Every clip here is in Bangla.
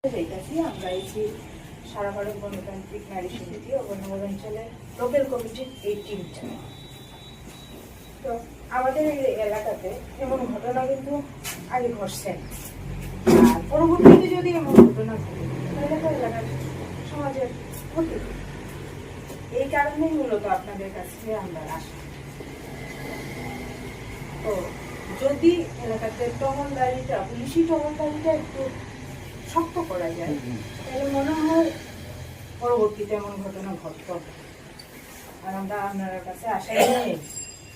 আমরা এসেছি সারা ভারত গণতান্ত্রিক নারী সমিতি ও গণনগর অঞ্চলের লোকাল কমিটির এই টিমটা। তো আমাদের এই এলাকাতে এমন ঘটনা কিন্তু আগে ঘটছে না, আর পরবর্তীতে যদি এমন ঘটনা ঘটে তাহলে এলাকার সমাজের ক্ষতি। এই কারণেই মূলত আপনাদের কাছে আমরা আসি। তো যদি এলাকাতে টহলদারিটা, পুলিশি টহলদারিটা একটু শক্ত করা যায় তাহলে মনে হয় পরবর্তীতে এমন ঘটনা ঘটত। আর আমরা আপনার কাছে আশাই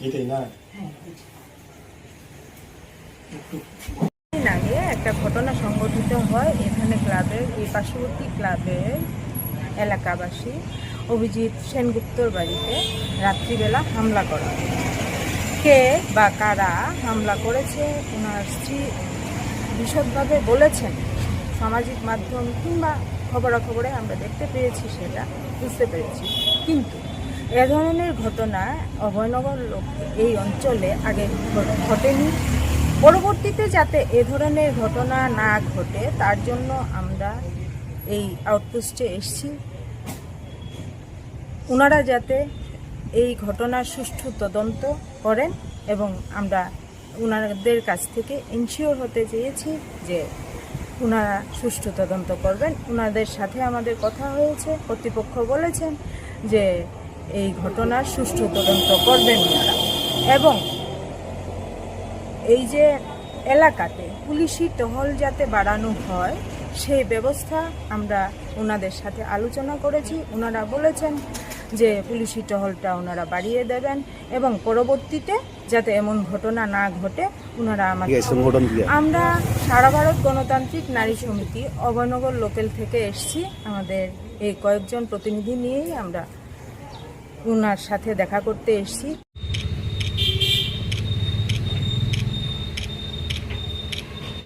এটাই না। হ্যাঁ, আগে একটা ঘটনা সংঘটিত হয় এখানে ক্লাবের, এই পার্শ্ববর্তী ক্লাবের এলাকাবাসী অভিজিৎ সেনগুপ্তর বাড়িতে রাত্রিবেলা হামলা করা। কে বা কারা হামলা করেছে ওনার স্ত্রী বিশদভাবে বলেছেন। সামাজিক মাধ্যম কিংবা খবরাখবরে আমরা দেখতে পেয়েছি, সেটা বুঝতে পেরেছি। কিন্তু এ ধরনের ঘটনা অভয়নগর এই অঞ্চলে আগে ঘটেনি। পরবর্তীতে যাতে এ ধরনের ঘটনা না ঘটে তার জন্য আমরা এই আউটপোস্টে এসেছি। ওনারা যাতে এই ঘটনার সুষ্ঠু তদন্ত করেন এবং আমরা ওনাদের কাছ থেকে এনশিওর হতে চেয়েছি যে ওনারা সুষ্ঠু তদন্ত করবেন। ওনাদের সাথে আমাদের কথা হয়েছে, কর্তৃপক্ষ বলেছেন যে এই ঘটনার সুষ্ঠু তদন্ত করবেন ওনারা। এবং এই যে এলাকাতে পুলিশি টহল যাতে বাড়ানো হয় সেই ব্যবস্থা আমরা ওনাদের সাথে আলোচনা করেছি। ওনারা বলেছেন যে পুলিশি টহলটা ওনারা বাড়িয়ে দেবেন এবং পরবর্তীতে যাতে এমন ঘটনা না ঘটে ওনারা আমরা সারা ভারত গণতান্ত্রিক নারী সমিতি অভয়নগর লোকাল থেকে এসেছি। আমাদের এই কয়েকজন প্রতিনিধি নিয়েই আমরা ওনার সাথে দেখা করতে এসেছি।